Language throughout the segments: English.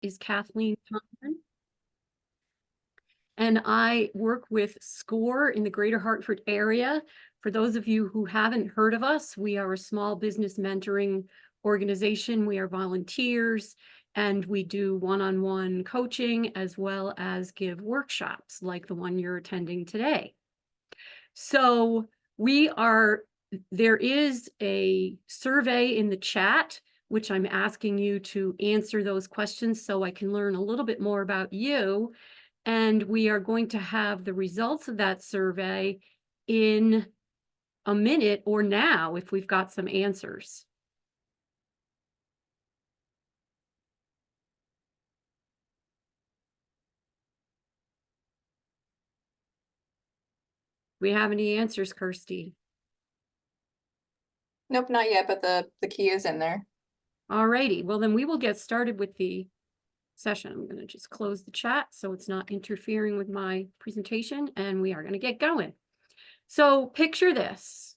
is Kathleen Thompson, and I work with SCORE in the Greater Hartford area. For those of you who haven't heard of us, we are a small business mentoring organization. We are volunteers, and we do one-on-one coaching as well as give workshops like the one you're attending today. So there is a survey in the chat, which I'm asking you to answer those questions so I can learn a little bit more about you. And we are going to have the results of that survey in a minute or now if we've got some answers. We have any answers, Kirsty? Nope, not yet, but the key is in there. All righty. Well, then we will get started with the session. I'm going to just close the chat so it's not interfering with my presentation, and we are going to get going. So picture this.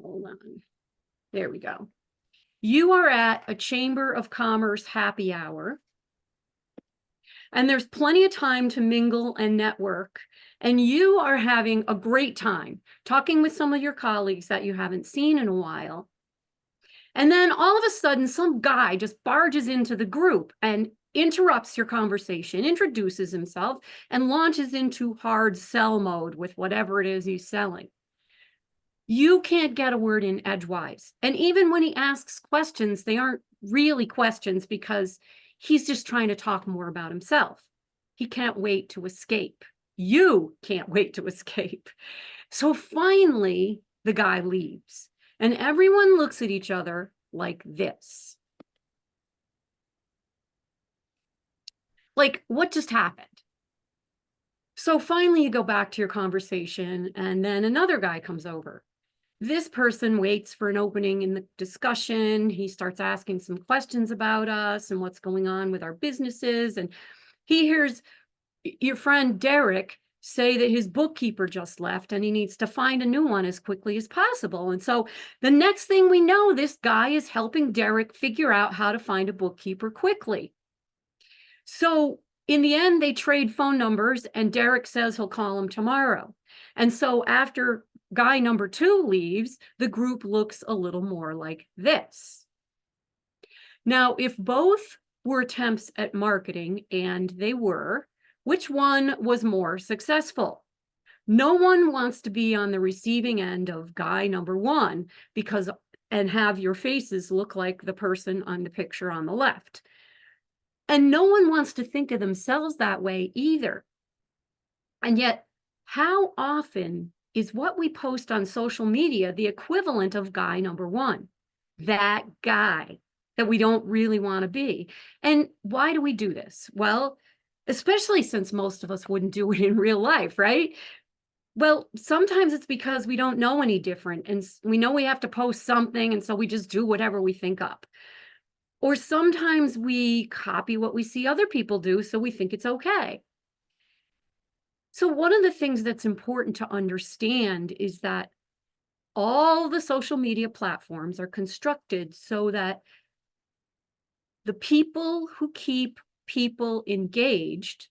Hold on. There we go. You are at a Chamber of Commerce happy hour, and there's plenty of time to mingle and network, and you are having a great time talking with some of your colleagues that you haven't seen in a while. And then all of a sudden, some guy just barges into the group and interrupts your conversation, introduces himself, and launches into hard sell mode with whatever it is he's selling. You can't get a word in edgewise. And even when he asks questions, they aren't really questions because he's just trying to talk more about himself. He can't wait to escape. You can't wait to escape. So finally, the guy leaves. And everyone looks at each other like this. Like, what just happened? So finally, you go back to your conversation, and then another guy comes over. This person waits for an opening in the discussion. He starts asking some questions about us and what's going on with our businesses. And he hears your friend Derek say that his bookkeeper just left and he needs to find a new one as quickly as possible. And so the next thing we know, this guy is helping Derek figure out how to find a bookkeeper quickly. So in the end, they trade phone numbers, and Derek says he'll call him tomorrow. And so after guy number 2 leaves, the group looks a little more like this. Now, if both were attempts at marketing, and they were, which one was more successful? No one wants to be on the receiving end of guy number 1 and have your faces look like the person on the picture on the left. And no one wants to think of themselves that way either. And yet, how often is what we post on social media the equivalent of guy number 1? That guy that we don't really want to be. And why do we do this? Well, especially since most of us wouldn't do it in real life, right? Well, sometimes it's because we don't know any different, and we know we have to post something, and so we just do whatever we think up. Or sometimes we copy what we see other people do, so we think it's okay. So one of the things that's important to understand is that all the social media platforms are constructed so that the people who keep people engaged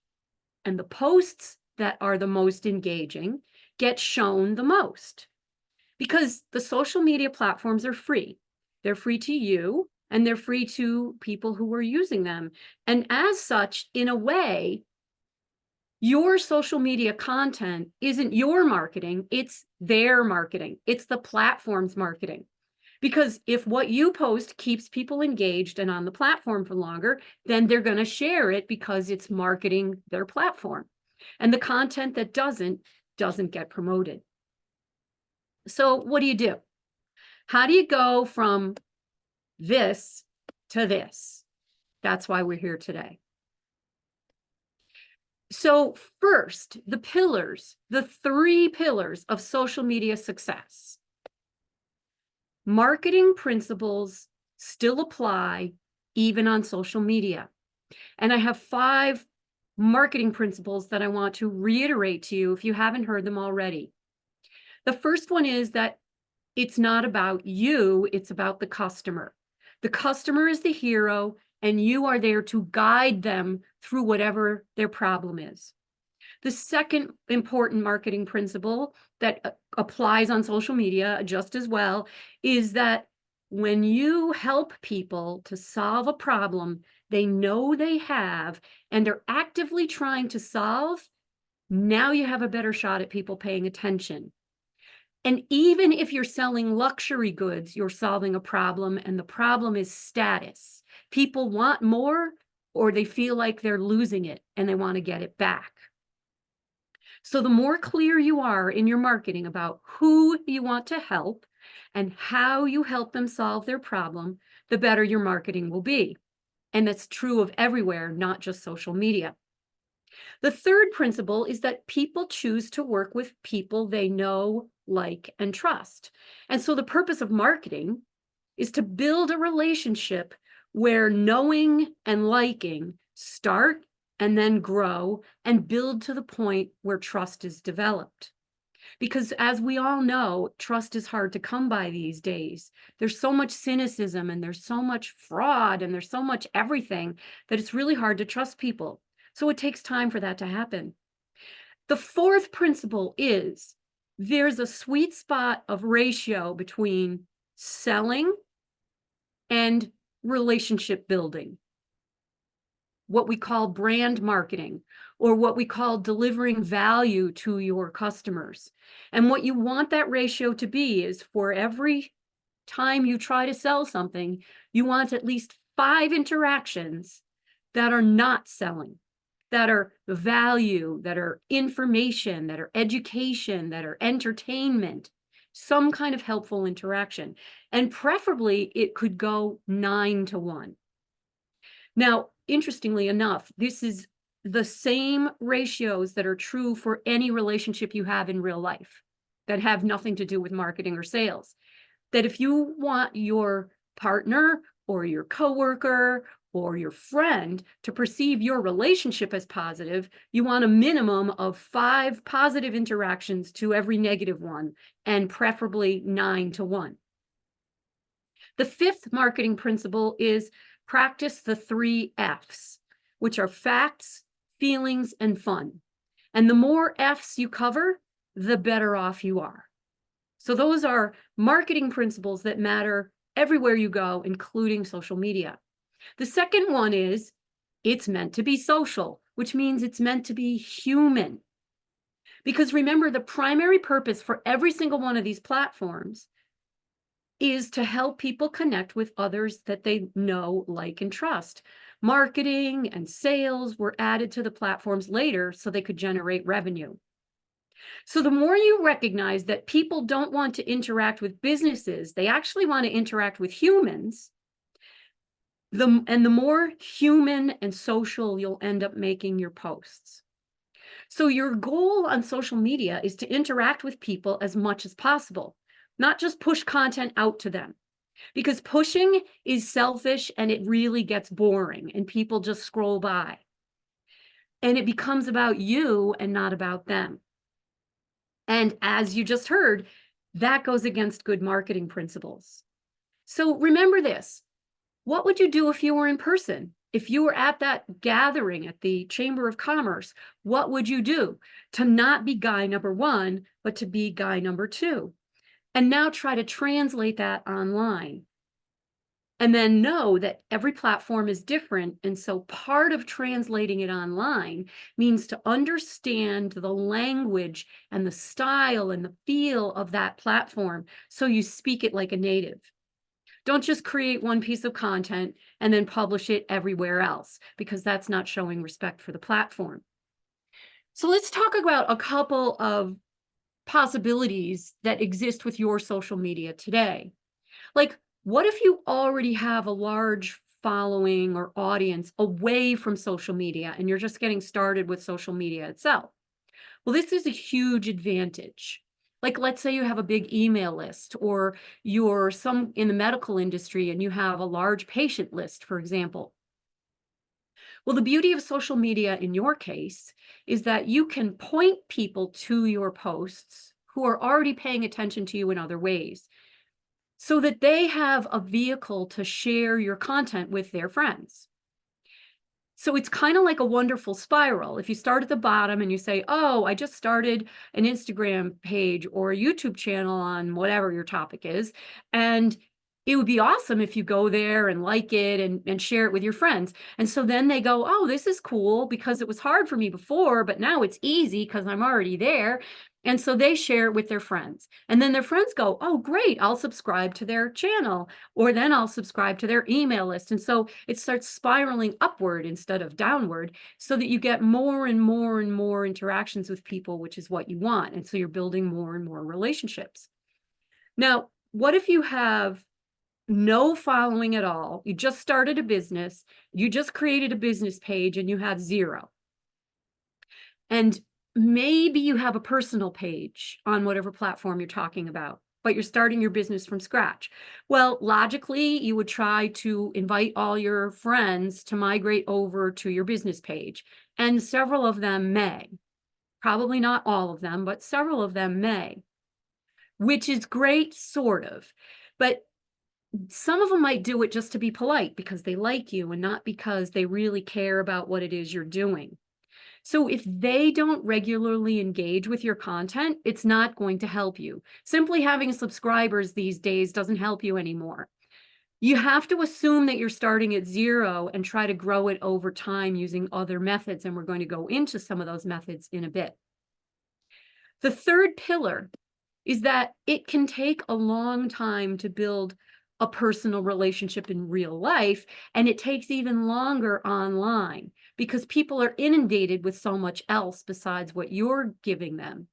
and the posts that are the most engaging get shown the most. Because the social media platforms are free. They're free to you, and they're free to people who are using them. And as such, in a way, your social media content isn't your marketing, it's their marketing. It's the platform's marketing. Because if what you post keeps people engaged and on the platform for longer, then they're going to share it because it's marketing their platform. And the content that doesn't get promoted. So what do? How do you go from this to this? That's why we're here today. So first, the 3 pillars of social media success. Marketing principles still apply even on social media. And I have 5 marketing principles that I want to reiterate to you if you haven't heard them already. The first one is that it's not about you, it's about the customer. The customer is the hero, and you are there to guide them through whatever their problem is. The second important marketing principle that applies on social media just as well is that when you help people to solve a problem they know they have and they're actively trying to solve, now you have a better shot at people paying attention. And even if you're selling luxury goods, you're solving a problem, and the problem is status. People want more, or they feel like they're losing it and they want to get it back. So the more clear you are in your marketing about who you want to help and how you help them solve their problem, the better your marketing will be. And that's true of everywhere, not just social media. The third principle is that people choose to work with people they know, like, and trust. And so the purpose of marketing is to build a relationship where knowing and liking start and then grow and build to the point where trust is developed. Because as we all know, trust is hard to come by these days. There's so much cynicism and there's so much fraud and there's so much everything that it's really hard to trust people. So it takes time for that to happen. The fourth principle is there's a sweet spot of ratio between selling and relationship building, what we call brand marketing, or what we call delivering value to your customers. And what you want that ratio to be is for every time you try to sell something, you want at least 5 interactions that are not selling, that are value, that are information, that are education, that are entertainment, some kind of helpful interaction. And preferably, it could go 9-to-1. Now, interestingly enough, this is the same ratios that are true for any relationship you have in real life that have nothing to do with marketing or sales. That if you want your partner or your coworker or your friend to perceive your relationship as positive, you want a minimum of 5 positive interactions to every negative one, and preferably 9-to-1. The fifth marketing principle is practice the 3 F's, which are facts, feelings, and fun. And the more F's you cover, the better off you are. So those are marketing principles that matter everywhere you go, including social media. The second one is it's meant to be social, which means it's meant to be human. Because remember, the primary purpose for every single one of these platforms is to help people connect with others that they know, like, and trust. Marketing and sales were added to the platforms later so they could generate revenue. So the more you recognize that people don't want to interact with businesses, they actually want to interact with humans, the more human and social you'll end up making your posts. So your goal on social media is to interact with people as much as possible, not just push content out to them. Because pushing is selfish and it really gets boring and people just scroll by. And it becomes about you and not about them. And as you just heard, that goes against good marketing principles. So remember this. What would you do if you were in person? If you were at that gathering at the Chamber of Commerce, what would you do to not be guy number 1, but to be guy number 2? And now try to translate that online. And then know that every platform is different. And so part of translating it online means to understand the language and the style and the feel of that platform so you speak it like a native. Don't just create one piece of content and then publish it everywhere else, because that's not showing respect for the platform. So let's talk about a couple of possibilities that exist with your social media today. Like, what if you already have a large following or audience away from social media and you're just getting started with social media itself? Well, this is a huge advantage. Like, let's say you have a big email list, or you're some in the medical industry and you have a large patient list, for example. Well, the beauty of social media in your case is that you can point people to your posts who are already paying attention to you in other ways. so that they have a vehicle to share your content with their friends. So it's kind of like a wonderful spiral. If you start at the bottom and you say, oh, I just started an Instagram page or a YouTube channel on whatever your topic is, and it would be awesome if you go there and like it and share it with your friends. And so then they go, oh, this is cool because it was hard for me before, but now it's easy because I'm already there. And so they share it with their friends. And then their friends go, oh, great, I'll subscribe to their channel, or then I'll subscribe to their email list. And so it starts spiraling upward instead of downward, so that you get more and more and more interactions with people, which is what you want. And so you're building more and more relationships. Now, what if you have no following at all? You just started a business, you just created a business page, and you have 0. And maybe you have a personal page on whatever platform you're talking about, but you're starting your business from scratch. Well, logically, you would try to invite all your friends to migrate over to your business page. And several of them may. Probably not all of them, but several of them may, which is great, sort of. But some of them might do it just to be polite because they like you and not because they really care about what it is you're doing. So if they don't regularly engage with your content, it's not going to help you. Simply having subscribers these days doesn't help you anymore. You have to assume that you're starting at 0 and try to grow it over time using other methods. And we're going to go into some of those methods in a bit. The third pillar is that it can take a long time to build a personal relationship in real life, and it takes even longer online because people are inundated with so much else besides what you're giving them.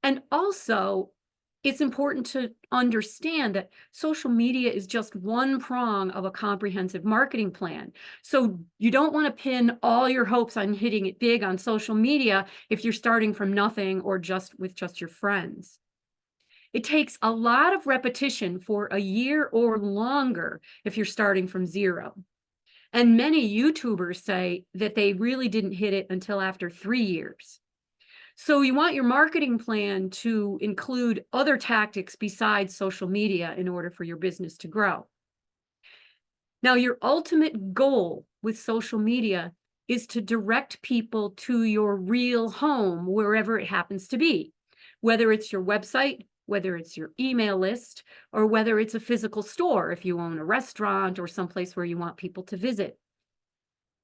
And also, it's important to understand that social media is just one prong of a comprehensive marketing plan. So you don't want to pin all your hopes on hitting it big on social media if you're starting from nothing or just with just your friends. It takes a lot of repetition for a year or longer if you're starting from 0. And many YouTubers say that they really didn't hit it until after 3 years. So you want your marketing plan to include other tactics besides social media in order for your business to grow. Now, your ultimate goal with social media is to direct people to your real home, wherever it happens to be, whether it's your website, whether it's your email list, or whether it's a physical store if you own a restaurant or someplace where you want people to visit.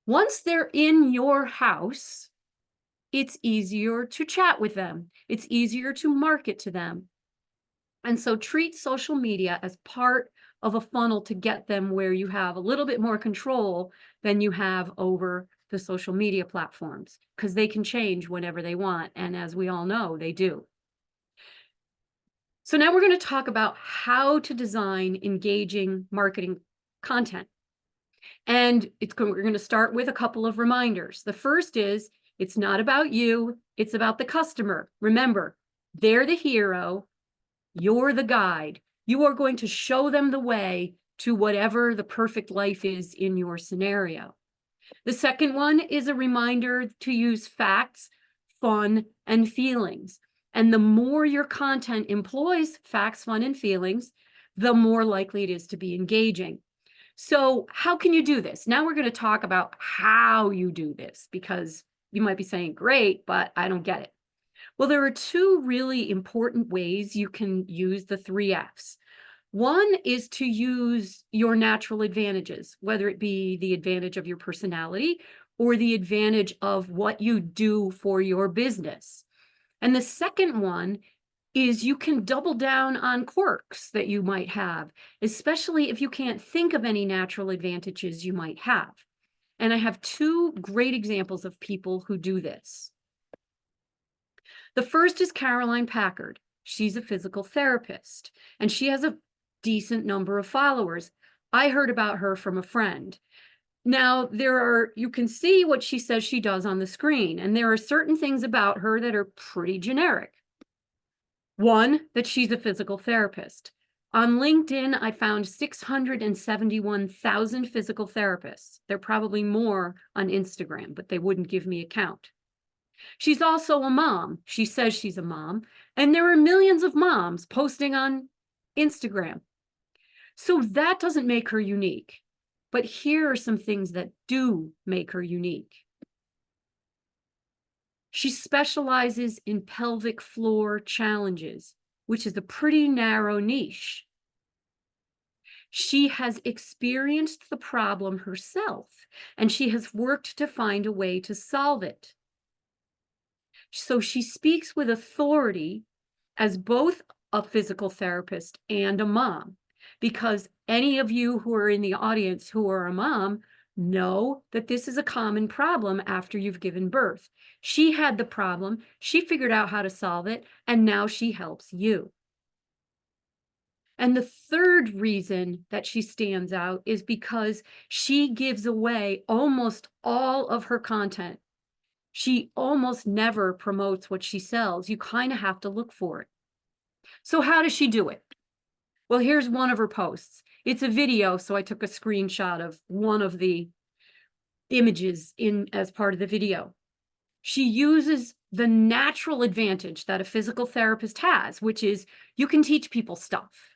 Once they're in your house, it's easier to chat with them. It's easier to market to them. And so treat social media as part of a funnel to get them where you have a little bit more control than you have over the social media platforms, because they can change whenever they want. And as we all know, they do. So now we're going to talk about how to design engaging marketing content. And we're going to start with a couple of reminders. The first is, it's not about you, it's about the customer. Remember, they're the hero, you're the guide. You are going to show them the way to whatever the perfect life is in your scenario. The second one is a reminder to use facts, fun, and feelings. And the more your content employs facts, fun, and feelings, the more likely it is to be engaging. So how can you do this? Now we're going to talk about how you do this, because you might be saying, great, but I don't get it. Well, there are 2 really important ways you can use the 3 Fs. One is to use your natural advantages, whether it be the advantage of your personality or the advantage of what you do for your business. And the second one is you can double down on quirks that you might have, especially if you can't think of any natural advantages you might have. And I have 2 great examples of people who do this. The first is Caroline Packard. She's a physical therapist, and she has a decent number of followers. I heard about her from a friend. Now, you can see what she says she does on the screen, and there are certain things about her that are pretty generic. One, that she's a physical therapist. On LinkedIn, I found 671,000 physical therapists. There are probably more on Instagram, but they wouldn't give me a count. She's also a mom. She says she's a mom, and there are millions of moms posting on Instagram. So that doesn't make her unique. But here are some things that do make her unique. She specializes in pelvic floor challenges, which is a pretty narrow niche. She has experienced the problem herself, and she has worked to find a way to solve it. So she speaks with authority as both a physical therapist and a mom, because any of you who are in the audience who are a mom know that this is a common problem after you've given birth. She had the problem, she figured out how to solve it, and now she helps you. And the third reason that she stands out is because she gives away almost all of her content. She almost never promotes what she sells. You kind of have to look for it. So how does she do it? Well, here's one of her posts. It's a video, so I took a screenshot of one of the images in as part of the video. She uses the natural advantage that a physical therapist has, which is you can teach people stuff.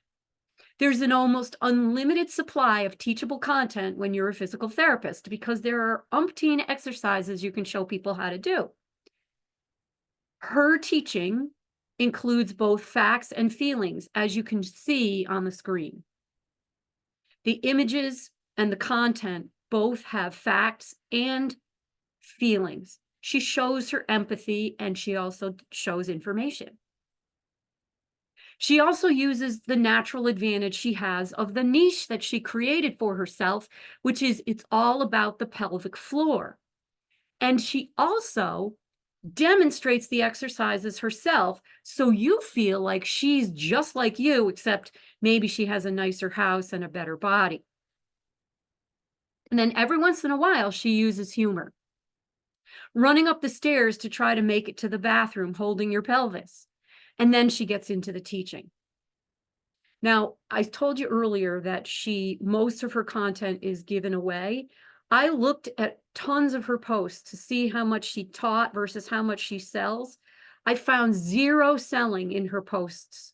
There's an almost unlimited supply of teachable content when you're a physical therapist because there are umpteen exercises you can show people how to do. Her teaching includes both facts and feelings, as you can see on the screen. The images and the content both have facts and feelings. She shows her empathy and she also shows information. She also uses the natural advantage she has of the niche that she created for herself, which is it's all about the pelvic floor. And she also demonstrates the exercises herself, so you feel like she's just like you, except maybe she has a nicer house and a better body. And then every once in a while, she uses humor. Running up the stairs to try to make it to the bathroom, holding your pelvis. And then she gets into the teaching. Now, I told you earlier that most of her content is given away. I looked at tons of her posts to see how much she taught versus how much she sells. I found zero selling in her posts.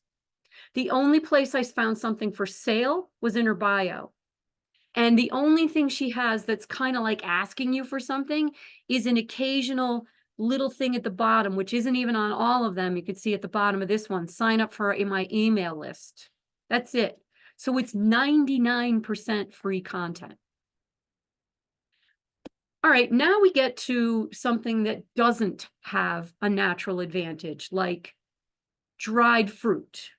The only place I found something for sale was in her bio. And the only thing she has that's kind of like asking you for something is an occasional little thing at the bottom, which isn't even on all of them. You can see at the bottom of this one, sign up for my email list. That's it. So it's 99% free content. All right, now we get to something that doesn't have a natural advantage, like dried fruit,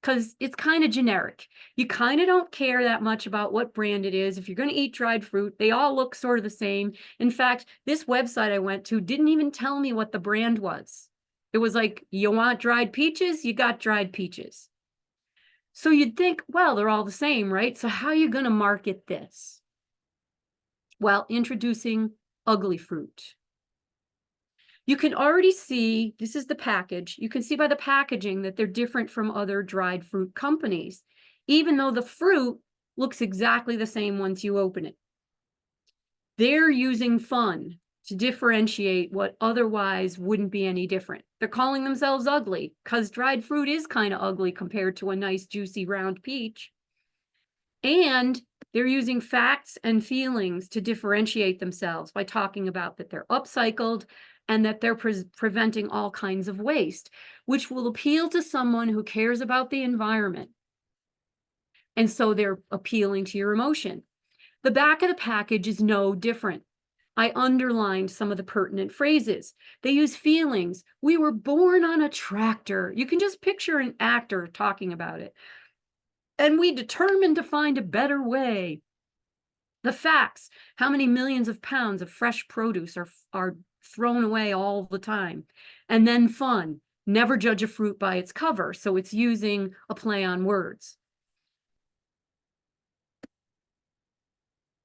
because it's kind of generic. You kind of don't care that much about what brand it is. If you're going to eat dried fruit, they all look sort of the same. In fact, this website I went to didn't even tell me what the brand was. It was like, you want dried peaches? You got dried peaches. So you'd think, well, they're all the same, right? So how are you going to market this? Well, introducing ugly fruit. You can already see, this is the package. You can see by the packaging that they're different from other dried fruit companies, even though the fruit looks exactly the same once you open it. They're using fun to differentiate what otherwise wouldn't be any different. They're calling themselves ugly because dried fruit is kind of ugly compared to a nice, juicy, round peach. And they're using facts and feelings to differentiate themselves by talking about that they're upcycled and that they're preventing all kinds of waste, which will appeal to someone who cares about the environment. And so they're appealing to your emotion. The back of the package is no different. I underlined some of the pertinent phrases. They use feelings. We were born on a tractor. You can just picture an actor talking about it. And we determined to find a better way. The facts, how many millions of pounds of fresh produce are thrown away all the time. And then fun, never judge a fruit by its cover. So it's using a play on words.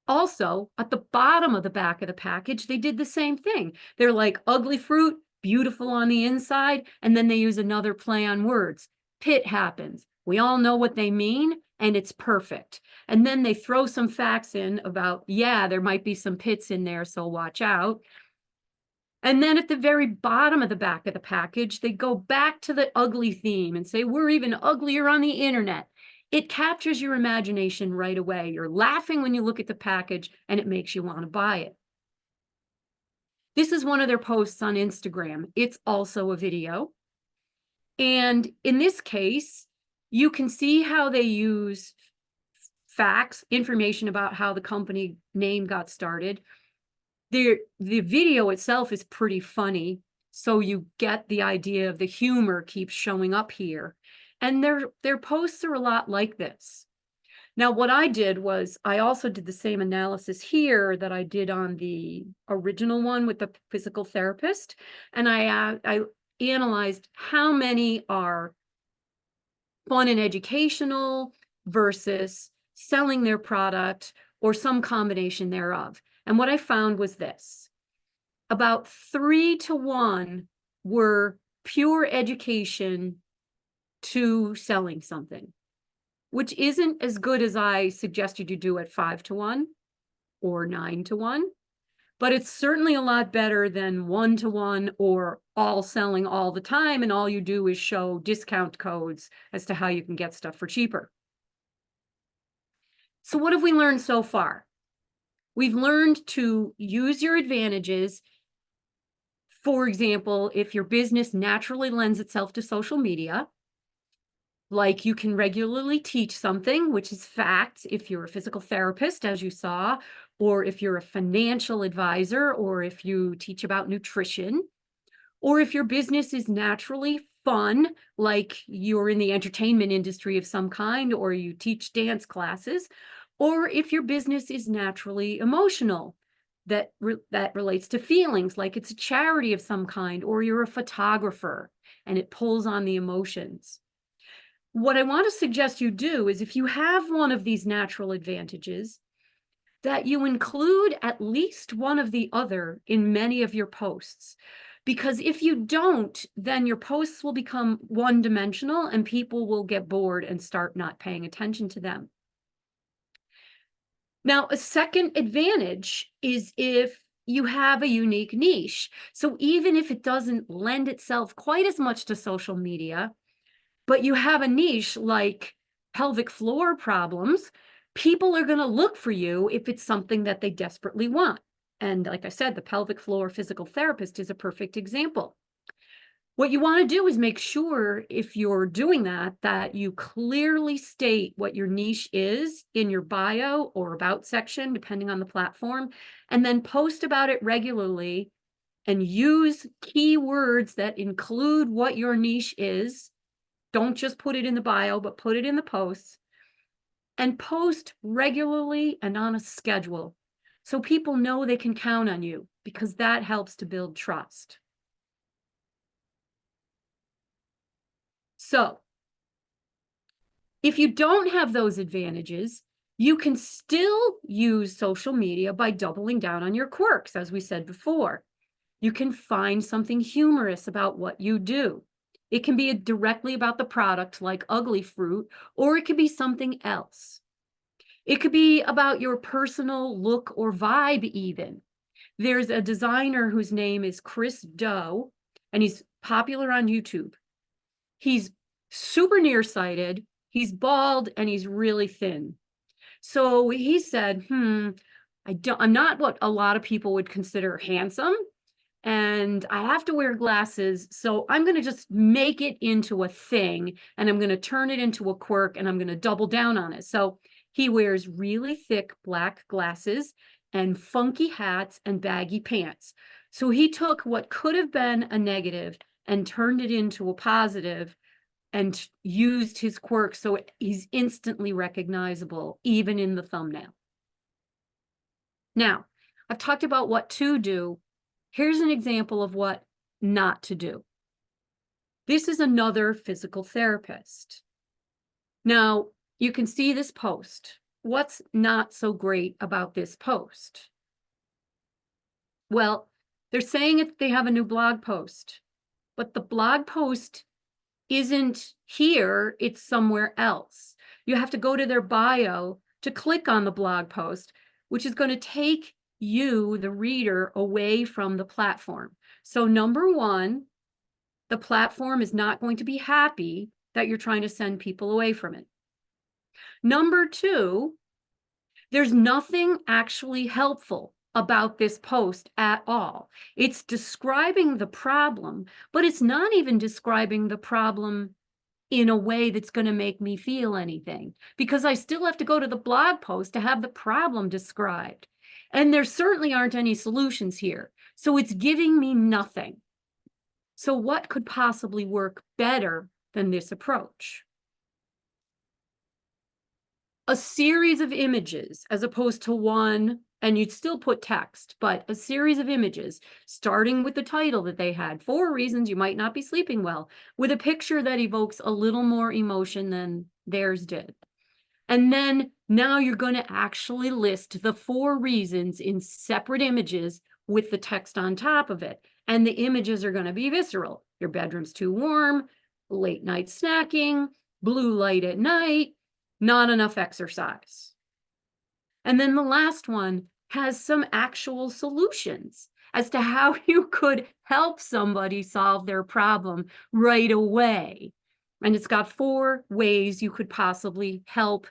Also, at the bottom of the back of the package, they did the same thing. They're like ugly fruit, beautiful on the inside, and then they use another play on words. Pit happens. We all know what they mean, and it's perfect. And then they throw some facts in about, yeah, there might be some pits in there, so watch out. And then at the very bottom of the back of the package, they go back to the ugly theme and say, we're even uglier on the internet. It captures your imagination right away. You're laughing when you look at the package and it makes you want to buy it. This is one of their posts on Instagram. It's also a video. And in this case, you can see how they use facts, information about how the company name got started. The video itself is pretty funny, so you get the idea of the humor keeps showing up here. And their posts are a lot like this. Now, what I did was I also did the same analysis here that I did on the original one with the physical therapist. And I analyzed how many are fun and educational versus selling their product or some combination thereof. And what I found was this: about 3-to-1 were pure education to selling something, which isn't as good as I suggested you do at 5-to-1 or 9-to-1, but it's certainly a lot better than 1-to-1 or all selling all the time, and all you do is show discount codes as to how you can get stuff for cheaper. So what have we learned so far? We've learned to use your advantages. For example, if your business naturally lends itself to social media, like you can regularly teach something, which is fact, if you're a physical therapist, as you saw, or if you're a financial advisor, or if you teach about nutrition, or if your business is naturally fun, like you're in the entertainment industry of some kind, or you teach dance classes, or if your business is naturally emotional, that relates to feelings, like it's a charity of some kind, or you're a photographer and it pulls on the emotions. What I want to suggest you do is, if you have one of these natural advantages, that you include at least one of the other in many of your posts. Because if you don't, then your posts will become one-dimensional and people will get bored and start not paying attention to them. Now, a second advantage is if you have a unique niche. So even if it doesn't lend itself quite as much to social media, but you have a niche like pelvic floor problems, people are going to look for you if it's something that they desperately want. And like I said, the pelvic floor physical therapist is a perfect example. What you want to do is make sure, if you're doing that, that you clearly state what your niche is in your bio or about section, depending on the platform, and then post about it regularly and use keywords that include what your niche is. Don't just put it in the bio, but put it in the posts, and post regularly and on a schedule so people know they can count on you, because that helps to build trust. So if you don't have those advantages, you can still use social media by doubling down on your quirks, as we said before. You can find something humorous about what you do. It can be directly about the product, like Ugly Fruit, or it could be something else. It could be about your personal look or vibe even. There's a designer whose name is Chris Do, and he's popular on YouTube. He's super nearsighted, he's bald, and he's really thin. So he said, I'm not what a lot of people would consider handsome, and I have to wear glasses, so I'm going to just make it into a thing, and I'm going to turn it into a quirk, and I'm going to double down on it. So he wears really thick black glasses and funky hats and baggy pants. So he took what could have been a negative and turned it into a positive and used his quirk so he's instantly recognizable, even in the thumbnail. Now, I've talked about what to do. Here's an example of what not to do. This is another physical therapist. Now, you can see this post. What's not so great about this post? Well, they're saying they have a new blog post, but the blog post isn't here, it's somewhere else. You have to go to their bio to click on the blog post, which is going to take you, the reader, away from the platform. So number one, the platform is not going to be happy that you're trying to send people away from it. Number two, there's nothing actually helpful about this post at all. It's describing the problem, but it's not even describing the problem in a way that's going to make me feel anything, because I still have to go to the blog post to have the problem described. And there certainly aren't any solutions here. So it's giving me nothing. So what could possibly work better than this approach? A series of images as opposed to one, and you'd still put text, but a series of images, starting with the title that they had, 4 reasons you might not be sleeping well, with a picture that evokes a little more emotion than theirs did. And then now you're going to actually list the 4 reasons in separate images with the text on top of it. And the images are going to be visceral. Your bedroom's too warm, late night snacking, blue light at night, not enough exercise. And then the last one has some actual solutions as to how you could help somebody solve their problem right away. And it's got 4 ways you could possibly help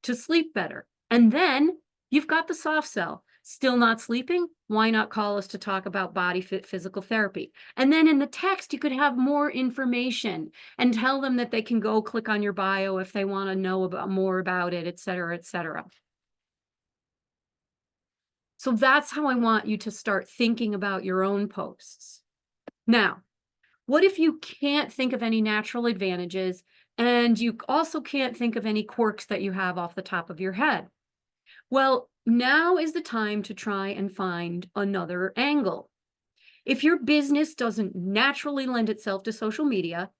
to sleep better. And then you've got the soft sell. Still not sleeping? Why not call us to talk about body fit physical therapy? And then in the text, you could have more information and tell them that they can go click on your bio if they want to know more about it, et cetera, et cetera. So that's how I want you to start thinking about your own posts. Now, what if you can't think of any natural advantages and you also can't think of any quirks that you have off the top of your head? Well, now is the time to try and find another angle. If your business doesn't naturally lend itself to social media,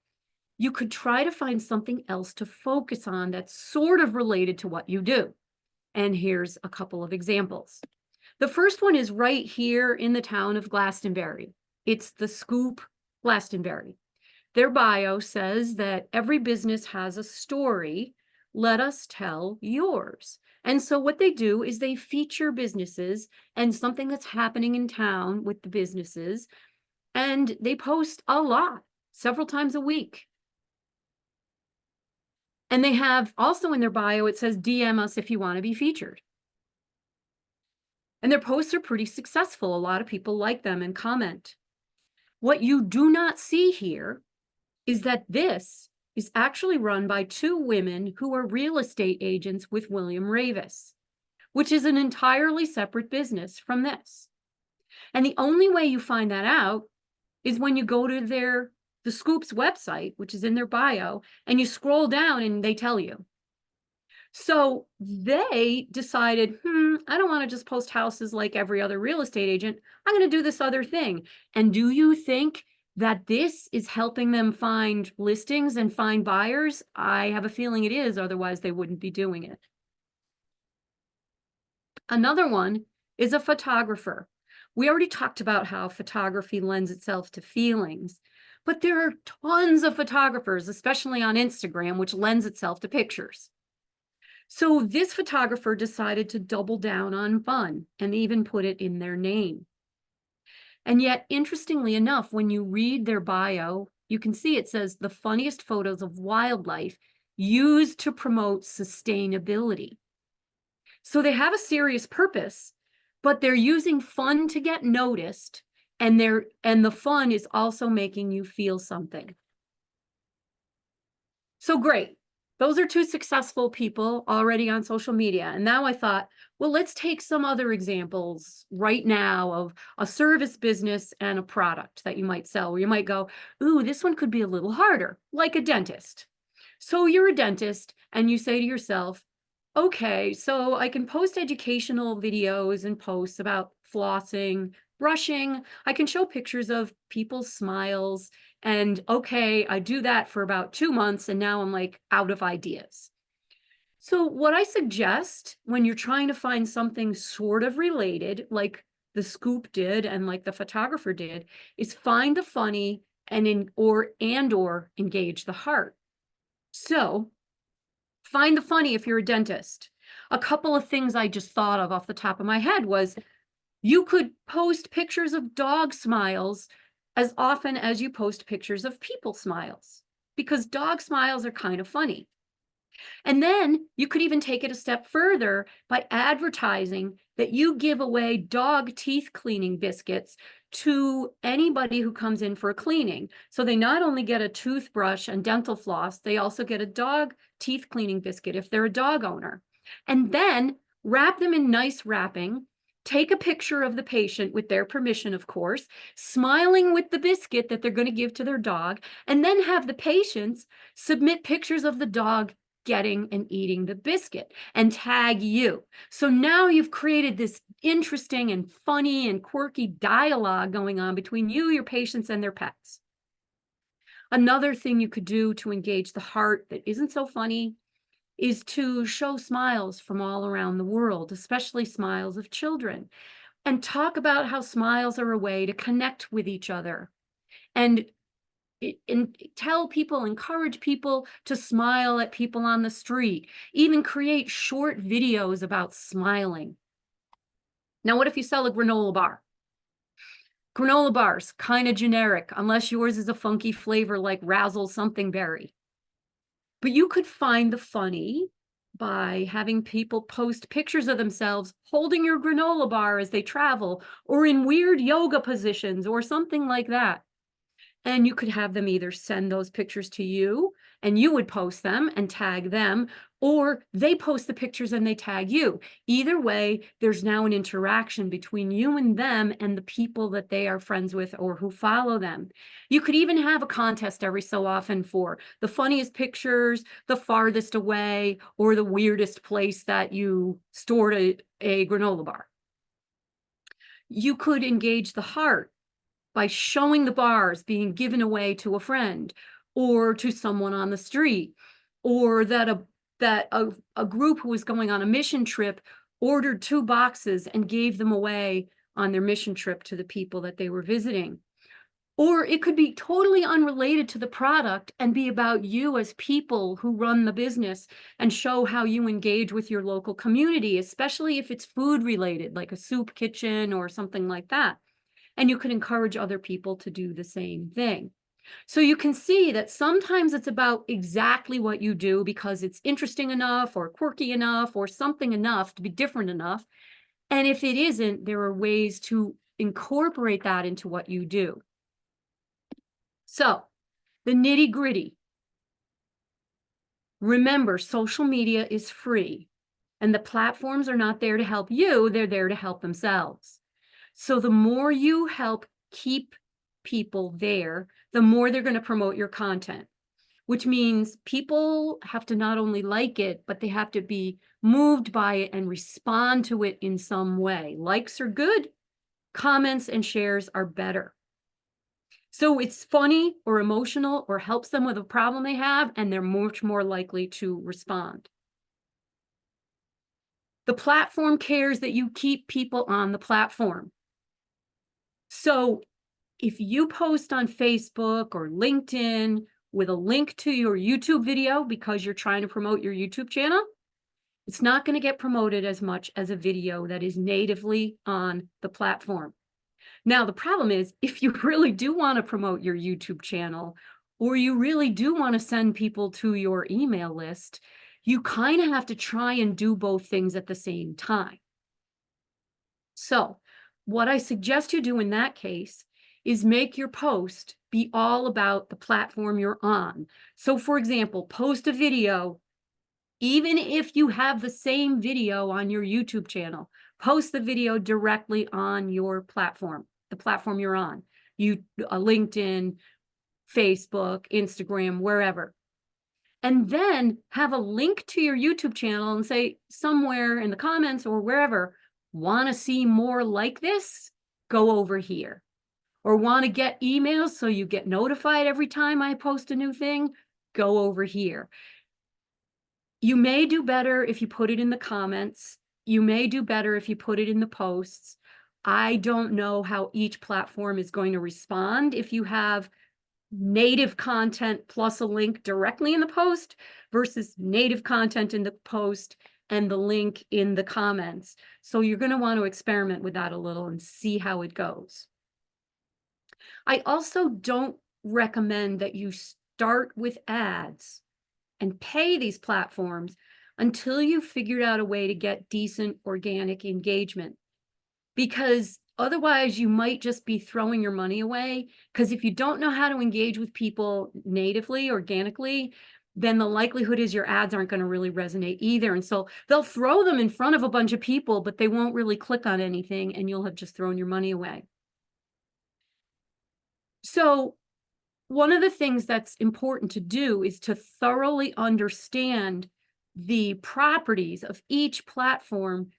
you could try to find something else to focus on that's sort of related to what you do. And here's a couple of examples. The first one is right here in the town of Glastonbury. It's the Scoop Glastonbury. Their bio says that every business has a story. Let us tell yours. And so what they do is they feature businesses and something that's happening in town with the businesses, and they post a lot, several times a week. And they have also in their bio, it says, DM us if you want to be featured. And their posts are pretty successful. A lot of people like them and comment. What you do not see here is that this is actually run by 2 women who are real estate agents with William Ravis, which is an entirely separate business from this. And the only way you find that out is when you go to the Scoop's website, which is in their bio, and you scroll down and they tell you. So they decided, I don't want to just post houses like every other real estate agent. I'm going to do this other thing. And do you think that this is helping them find listings and find buyers? I have a feeling it is, otherwise they wouldn't be doing it. Another one is a photographer. We already talked about how photography lends itself to feelings, but there are tons of photographers, especially on Instagram, which lends itself to pictures. So this photographer decided to double down on fun and even put it in their name. And yet, interestingly enough, when you read their bio, you can see it says the funniest photos of wildlife used to promote sustainability. So they have a serious purpose, but they're using fun to get noticed, and the fun is also making you feel something. So great. Those are 2 successful people already on social media. And now I thought, well, let's take some other examples right now of a service business and a product that you might sell, where you might go, ooh, this one could be a little harder, like a dentist. So you're a dentist and you say to yourself, okay, so I can post educational videos and posts about flossing, brushing. I can show pictures of people's smiles. And okay, I do that for about 2 months and now I'm like out of ideas. So what I suggest when you're trying to find something sort of related, like the Scoop did and like the photographer did, is find the funny or engage the heart. So find the funny if you're a dentist. A couple of things I just thought of off the top of my head was you could post pictures of dog smiles as often as you post pictures of people smiles, because dog smiles are kind of funny. And then you could even take it a step further by advertising that you give away dog teeth cleaning biscuits to anybody who comes in for a cleaning. So they not only get a toothbrush and dental floss, they also get a dog teeth cleaning biscuit if they're a dog owner. And then wrap them in nice wrapping. Take a picture of the patient with their permission, of course, smiling with the biscuit that they're going to give to their dog, and then have the patients submit pictures of the dog getting and eating the biscuit and tag you. So now you've created this interesting and funny and quirky dialogue going on between you, your patients, and their pets. Another thing you could do to engage the heart that isn't so funny is to show smiles from all around the world, especially smiles of children, and talk about how smiles are a way to connect with each other and tell people, encourage people to smile at people on the street, even create short videos about smiling. Now, what if you sell a granola bar? Granola bars, kind of generic, unless yours is a funky flavor like Razzle something berry. But you could find the funny by having people post pictures of themselves holding your granola bar as they travel, or in weird yoga positions or something like that. And you could have them either send those pictures to you and you would post them and tag them, or they post the pictures and they tag you. Either way, there's now an interaction between you and them and the people that they are friends with or who follow them. You could even have a contest every so often for the funniest pictures, the farthest away, or the weirdest place that you stored a granola bar. You could engage the heart by showing the bars being given away to a friend or to someone on the street, or that a group who was going on a mission trip ordered 2 boxes and gave them away on their mission trip to the people that they were visiting. Or it could be totally unrelated to the product and be about you as people who run the business and show how you engage with your local community, especially if it's food related, like a soup kitchen or something like that. And you could encourage other people to do the same thing. So you can see that sometimes it's about exactly what you do because it's interesting enough or quirky enough or something enough to be different enough. And if it isn't, there are ways to incorporate that into what you do. So the nitty gritty. Remember, social media is free and the platforms are not there to help you, they're there to help themselves. So the more you help keep people there, the more they're going to promote your content, which means people have to not only like it, but they have to be moved by it and respond to it in some way. Likes are good, comments and shares are better. So it's funny or emotional or helps them with a problem they have, and they're much more likely to respond. The platform cares that you keep people on the platform. So if you post on Facebook or LinkedIn with a link to your YouTube video because you're trying to promote your YouTube channel, it's not going to get promoted as much as a video that is natively on the platform. Now, the problem is if you really do want to promote your YouTube channel, or you really do want to send people to your email list, you kind of have to try and do both things at the same time. So what I suggest you do in that case is make your post be all about the platform you're on. So for example, post a video, even if you have the same video on your YouTube channel, post the video directly on your platform, the platform you're on, LinkedIn, Facebook, Instagram, wherever. And then have a link to your YouTube channel and say somewhere in the comments or wherever, want to see more like this? Go over here. Or want to get emails so you get notified every time I post a new thing? Go over here. You may do better if you put it in the comments. You may do better if you put it in the posts. I don't know how each platform is going to respond if you have native content plus a link directly in the post versus native content in the post and the link in the comments. So you're going to want to experiment with that a little and see how it goes. I also don't recommend that you start with ads and pay these platforms until you figured out a way to get decent organic engagement. Because otherwise you might just be throwing your money away. Because if you don't know how to engage with people natively, organically, then the likelihood is your ads aren't going to really resonate either. And so they'll throw them in front of a bunch of people, but they won't really click on anything, and you'll have just thrown your money away. So one of the things that's important to do is to thoroughly understand the properties of each platform.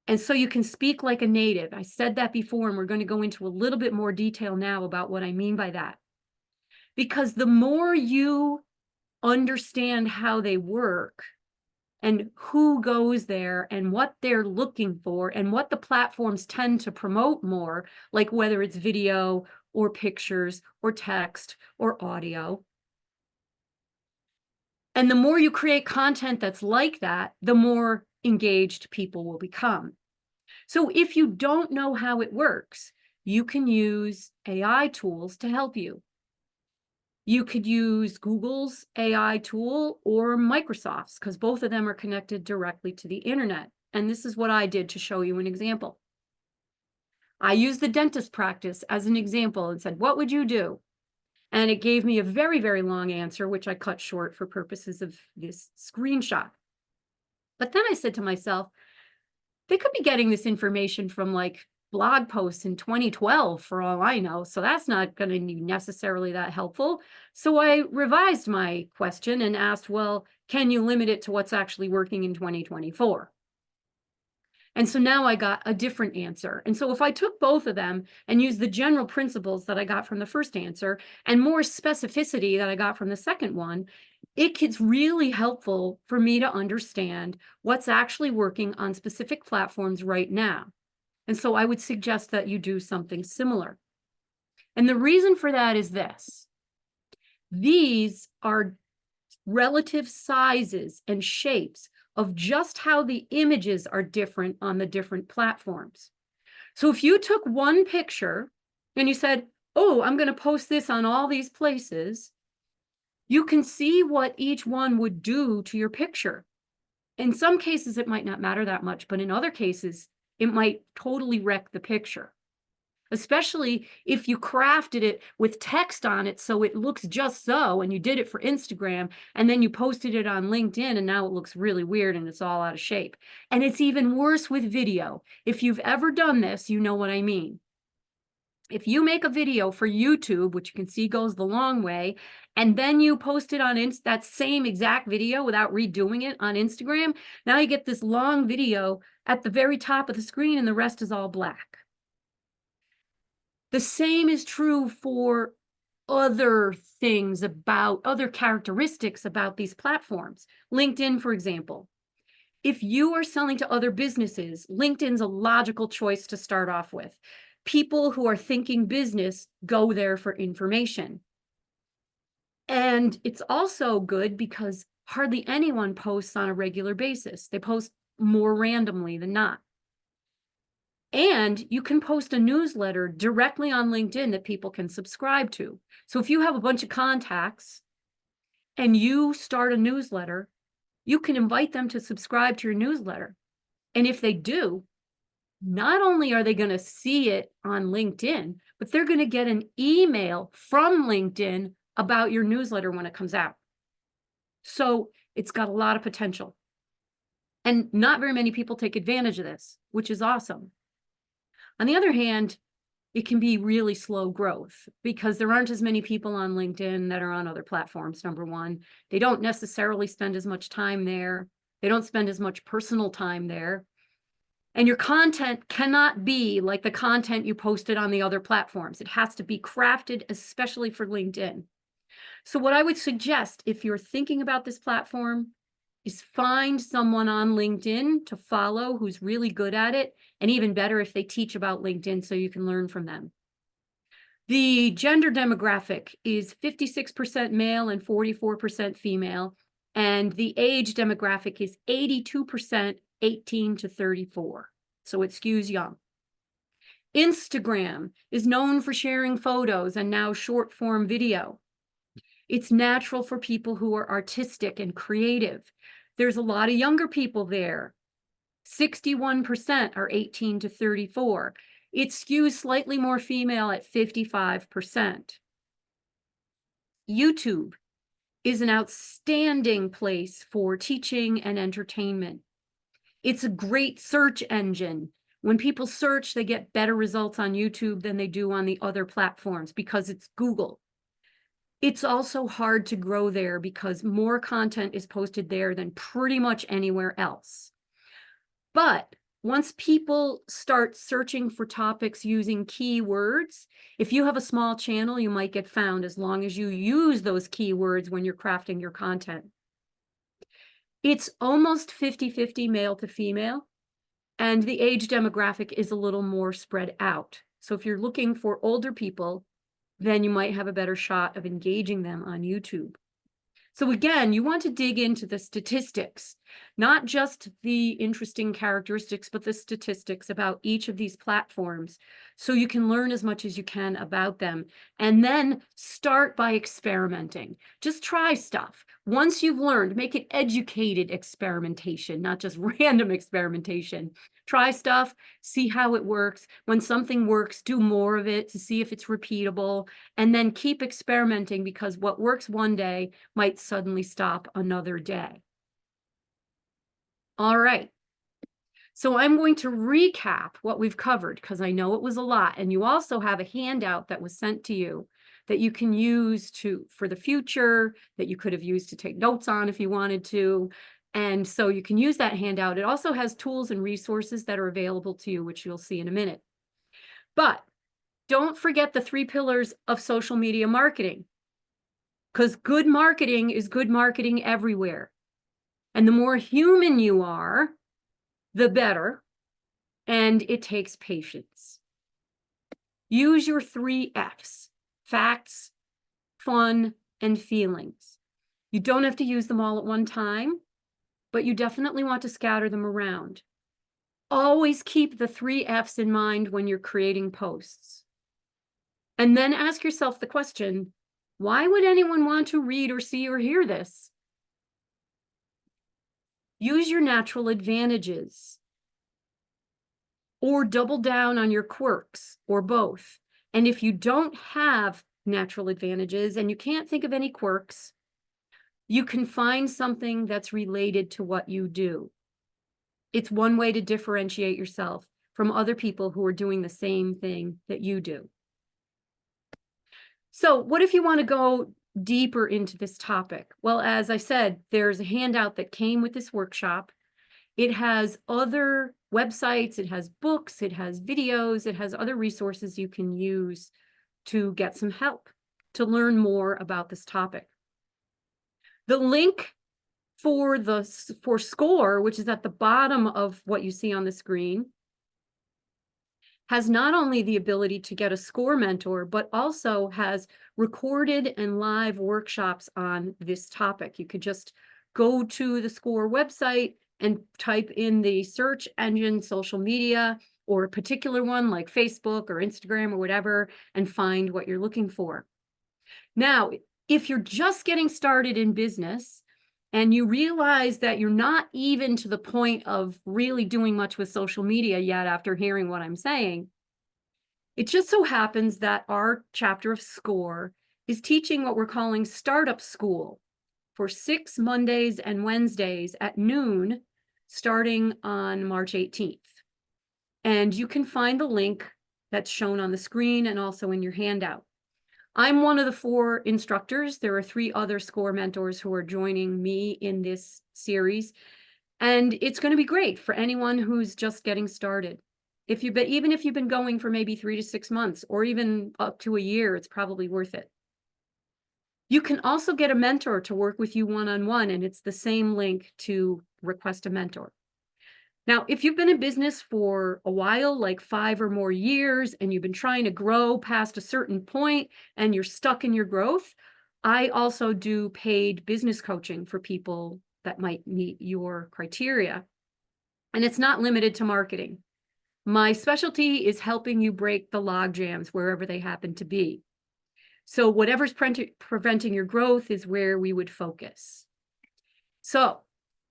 And so you can speak like a native. I said that before, and we're going to go into a little bit more detail now about what I mean by that. Because the more you understand how they work and who goes there and what they're looking for and what the platforms tend to promote more, like whether it's video or pictures or text or audio. And the more you create content that's like that, the more engaged people will become. So if you don't know how it works, you can use AI tools to help you. You could use Google's AI tool or Microsoft's, because both of them are connected directly to the internet. And this is what I did to show you an example. I used the dentist practice as an example and said, what would you do? And it gave me a very, very long answer, which I cut short for purposes of this screenshot. But then I said to myself, they could be getting this information from like blog posts in 2012 for all I know. So that's not going to be necessarily that helpful. So I revised my question and asked, well, can you limit it to what's actually working in 2024? And so now I got a different answer. And so if I took both of them and used the general principles that I got from the first answer and more specificity that I got from the second one, it gets really helpful for me to understand what's actually working on specific platforms right now. And so I would suggest that you do something similar. And the reason for that is this. These are relative sizes and shapes of just how the images are different on the different platforms. So if you took one picture and you said, oh, I'm going to post this on all these places, you can see what each one would do to your picture. In some cases, it might not matter that much, but in other cases, it might totally wreck the picture. Especially if you crafted it with text on it so it looks just so, and you did it for Instagram, and then you posted it on LinkedIn, and now it looks really weird and it's all out of shape. And it's even worse with video. If you've ever done this, you know what I mean. If you make a video for YouTube, which you can see goes the long way, and then you post it on that same exact video without redoing it on Instagram, now you get this long video at the very top of the screen and the rest is all black. The same is true for other things about other characteristics about these platforms. LinkedIn, for example. If you are selling to other businesses, LinkedIn's a logical choice to start off with. People who are thinking business go there for information. And it's also good because hardly anyone posts on a regular basis. They post more randomly than not. And you can post a newsletter directly on LinkedIn that people can subscribe to. So if you have a bunch of contacts and you start a newsletter, you can invite them to subscribe to your newsletter. And if they do, not only are they going to see it on LinkedIn, but they're going to get an email from LinkedIn about your newsletter when it comes out. So it's got a lot of potential. And not very many people take advantage of this, which is awesome. On the other hand, it can be really slow growth because there aren't as many people on LinkedIn that are on other platforms, number one. They don't necessarily spend as much time there. They don't spend as much personal time there. And your content cannot be like the content you posted on the other platforms. It has to be crafted especially for LinkedIn. So what I would suggest if you're thinking about this platform is find someone on LinkedIn to follow who's really good at it, and even better if they teach about LinkedIn so you can learn from them. The gender demographic is 56% male and 44% female, and the age demographic is 82% 18 to 34, so it skews young. Instagram is known for sharing photos and now short form video. It's natural for people who are artistic and creative. There's a lot of younger people there. 61% are 18 to 34. It skews slightly more female at 55%. YouTube is an outstanding place for teaching and entertainment. It's a great search engine. When people search, they get better results on YouTube than they do on the other platforms because it's Google. It's also hard to grow there because more content is posted there than pretty much anywhere else. But once people start searching for topics using keywords, if you have a small channel, you might get found as long as you use those keywords when you're crafting your content. It's almost 50-50 male to female, and the age demographic is a little more spread out. So if you're looking for older people, then you might have a better shot of engaging them on YouTube. So again, you want to dig into the statistics, not just the interesting characteristics, but the statistics about each of these platforms, so you can learn as much as you can about them. And then start by experimenting. Just try stuff. Once you've learned, make it educated experimentation, not just random experimentation. Try stuff, see how it works. When something works, do more of it to see if it's repeatable, and then keep experimenting, because what works one day might suddenly stop another day. All right. So I'm going to recap what we've covered because I know it was a lot. And you also have a handout that was sent to you that you can use for the future, that you could have used to take notes on if you wanted to. And so you can use that handout. It also has tools and resources that are available to you, which you'll see in a minute. But don't forget the 3 pillars of social media marketing, because good marketing is good marketing everywhere. And the more human you are, the better. And it takes patience. Use your 3 F's: facts, fun, and feelings. You don't have to use them all at one time, but you definitely want to scatter them around. Always keep the 3 F's in mind when you're creating posts. And then ask yourself the question, why would anyone want to read or see or hear this? Use your natural advantages, or double down on your quirks, or both. And if you don't have natural advantages and you can't think of any quirks, you can find something that's related to what you do. It's one way to differentiate yourself from other people who are doing the same thing that you do. So what if you want to go deeper into this topic? Well, as I said, there's a handout that came with this workshop. It has other websites, it has books, it has videos, it has other resources you can use to get some help, to learn more about this topic. The link for SCORE, which is at the bottom of what you see on the screen, has not only the ability to get a SCORE mentor, but also has recorded and live workshops on this topic. You could just go to the SCORE website and type in the search engine social media, or a particular one like Facebook or Instagram or whatever, and find what you're looking for. Now, if you're just getting started in business and you realize that you're not even to the point of really doing much with social media yet after hearing what I'm saying, it just so happens that our chapter of SCORE is teaching what we're calling Startup School for 6 Mondays and Wednesdays at noon, starting on March 18th. And you can find the link that's shown on the screen and also in your handout. I'm one of the 4 instructors. There are 3 other SCORE mentors who are joining me in this series. And it's going to be great for anyone who's just getting started. Even if you've been going for maybe 3 to 6 months, or even up to a year, it's probably worth it. You can also get a mentor to work with you one-on-one, and it's the same link to request a mentor. Now, if you've been in business for a while, like 5 or more years, and you've been trying to grow past a certain point and you're stuck in your growth, I also do paid business coaching for people that might meet your criteria. And it's not limited to marketing. My specialty is helping you break the log jams wherever they happen to be. So whatever's preventing your growth is where we would focus. So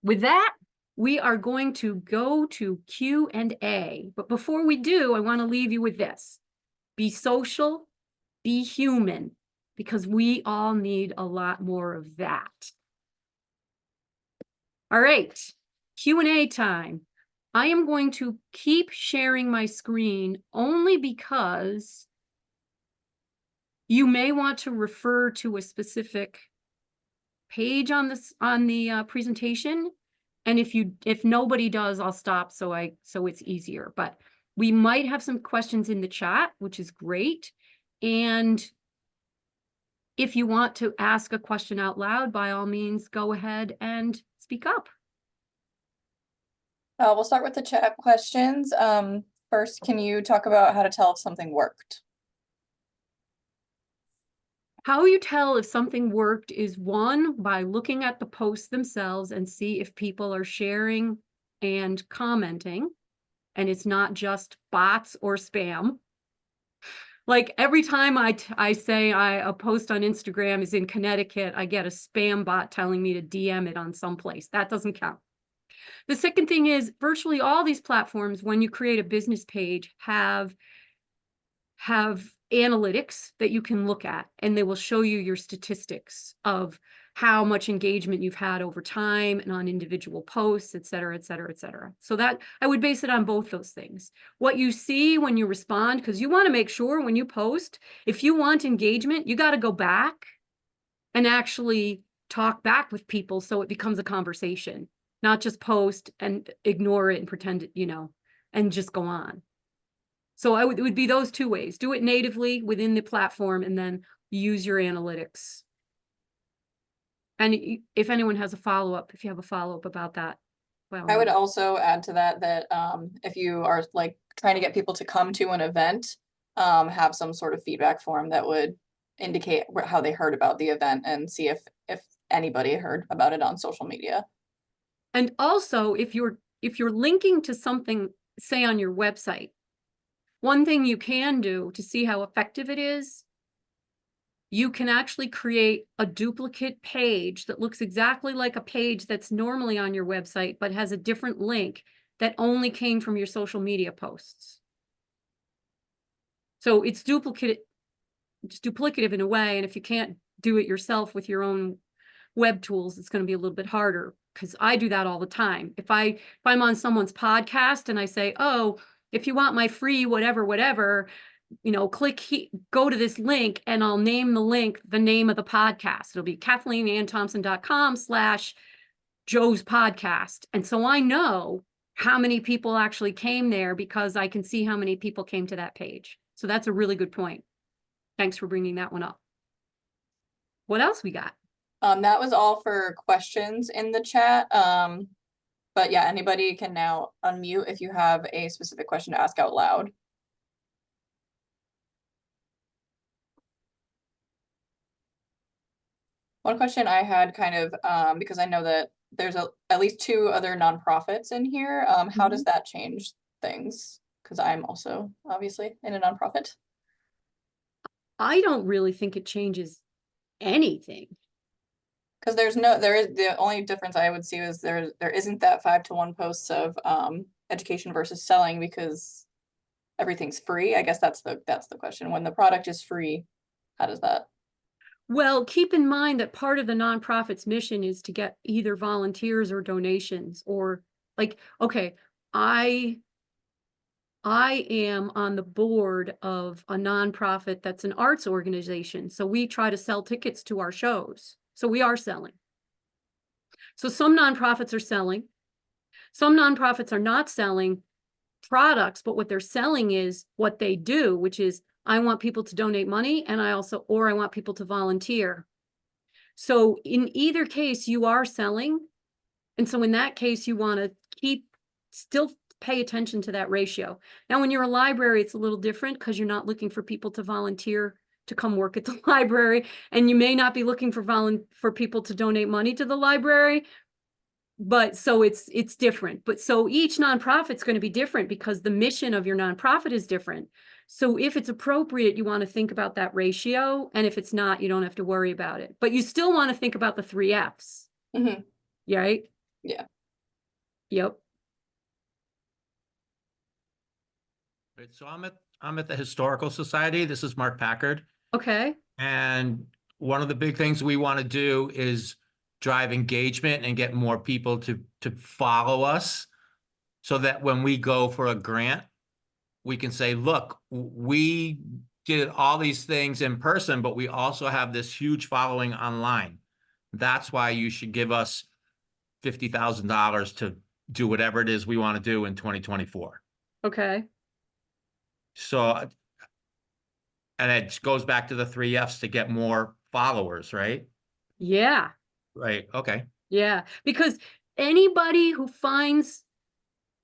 with that, we are going to go to Q&A. But before we do, I want to leave you with this. Be social, be human, because we all need a lot more of that. All right, Q&A time. I am going to keep sharing my screen only because you may want to refer to a specific page on the presentation. And if nobody does, I'll stop so it's easier. But we might have some questions in the chat, which is great. And if you want to ask a question out loud, by all means, go ahead and speak up. We'll start with the chat questions. First, can you talk about how to tell if something worked? How you tell if something worked is one, by looking at the posts themselves and see if people are sharing and commenting, and it's not just bots or spam. Like every time I say a post on Instagram is in Connecticut, I get a spam bot telling me to DM it on someplace. That doesn't count. The second thing is virtually all these platforms, when you create a business page, have analytics that you can look at, and they will show you your statistics of how much engagement you've had over time and on individual posts, et cetera, et cetera, et cetera. So that I would base it on both those things. What you see when you respond, because you want to make sure when you post, if you want engagement, you got to go back and actually talk back with people so it becomes a conversation, not just post and ignore it and pretend, and just go on. So it would be those two ways. Do it natively within the platform and then use your analytics. And if anyone has a follow-up, if you have a follow-up about that. Well, I would also add to that if you are like trying to get people to come to an event, have some sort of feedback form that would indicate how they heard about the event and see if anybody heard about it on social media. And also, if you're linking to something, say on your website, one thing you can do to see how effective it is, you can actually create a duplicate page that looks exactly like a page that's normally on your website, but has a different link that only came from your social media posts. So it's duplicative in a way. And if you can't do it yourself with your own web tools, it's going to be a little bit harder, because I do that all the time. If I'm on someone's podcast and I say, oh, if you want my free whatever, go to this link, and I'll name the link, the name of the podcast. It'll be KathleenAnnThompson.com/Joe's podcast. And so I know how many people actually came there because I can see how many people came to that page. So that's a really good point. Thanks for bringing that one up. What else we got? That was all for questions in the chat. But yeah, anybody can now unmute if you have a specific question to ask out loud. One question I had kind of, because I know that there's at least 2 other nonprofits in here. How does that change things? Because I'm also obviously in a nonprofit. I don't really think it changes anything. Because there is the only difference I would see is there isn't that 5-to-1 posts of education versus selling, because everything's free. I guess that's the question. When the product is free, how does that? Well, keep in mind that part of the nonprofit's mission is to get either volunteers or donations, or like, okay, I am on the board of a nonprofit that's an arts organization. So we try to sell tickets to our shows. So we are selling. So some nonprofits are selling. Some nonprofits are not selling products, but what they're selling is what they do, which is I want people to donate money, and I want people to volunteer. So in either case, you are selling. And so in that case, you want to still pay attention to that ratio. Now, when you're a library, it's a little different, because you're not looking for people to volunteer to come work at the library, and you may not be looking for people to donate money to the library. But so it's different. But so each nonprofit's going to be different, because the mission of your nonprofit is different. So if it's appropriate, you want to think about that ratio. And if it's not, you don't have to worry about it. But you still want to think about the 3 Fs, Mhm. right? Yeah. Yep. Right, so I'm at the Historical Society. This is Mark Packard. Okay. And one of the big things we want to do is drive engagement and get more people to follow us so that when we go for a grant, we can say, look, we did all these things in person, but we also have this huge following online. That's why you should give us $50,000 to do whatever it is we want to do in 2024. Okay. So, and it goes back to the 3 Fs to get more followers, right? Yeah. Right, okay. Yeah. Because anybody who finds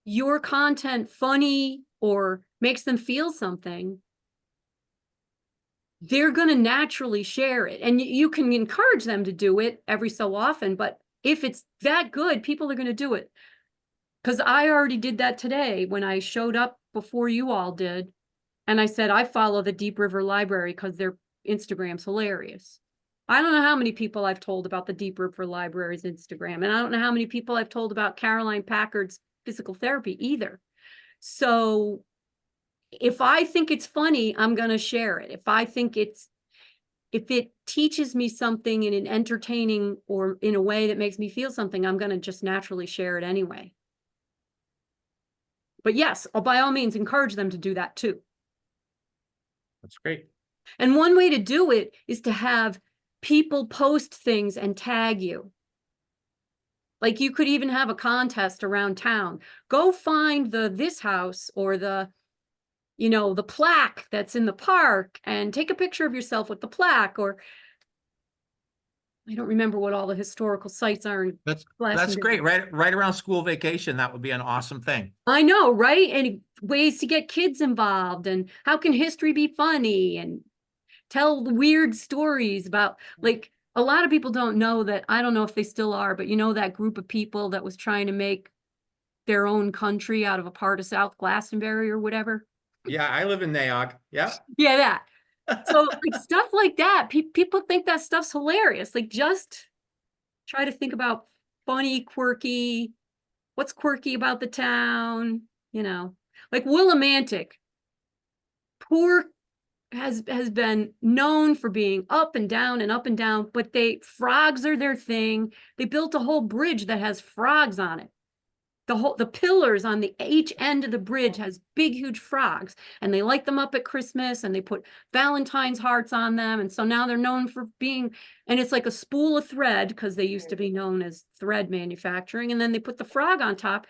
your content funny or makes them feel something, they're going to naturally share it. And you can encourage them to do it every so often, but if it's that good, people are going to do it. Because I already did that today when I showed up before you all did. And I said, I follow the Deep River Library because their Instagram's hilarious. I don't know how many people I've told about the Deep River Library's Instagram. And I don't know how many people I've told about Caroline Packard's physical therapy either. So if I think it's funny, I'm going to share it. If it teaches me something in an entertaining or in a way that makes me feel something, I'm going to just naturally share it anyway. But yes, by all means, encourage them to do that too. That's great. And one way to do it is to have people post things and tag you. Like you could even have a contest around town. Go find this house or the plaque that's in the park and take a picture of yourself with the plaque. Or I don't remember what all the historical sites are in That's Glastonbury. great. Right around school vacation, that would be an awesome thing. I know, right? And ways to get kids involved, and how can history be funny, and tell weird stories about, like, a lot of people don't know that, I don't know if they still are, but that group of people that was trying to make their own country out of a part of South Glastonbury or whatever. Yeah, I live in Naog. Yeah. Yeah, that. So like stuff like that, people think that stuff's hilarious. Like just try to think about funny, quirky, what's quirky about the town, like Willimantic. Poor has been known for being up and down and up and down, but frogs are their thing. They built a whole bridge that has frogs on it. The pillars on each end of the bridge has big, huge frogs, and they light them up at Christmas, and they put Valentine's hearts on them. And so now they're known for being, and it's like a spool of thread because they used to be known as thread manufacturing. And then they put the frog on top.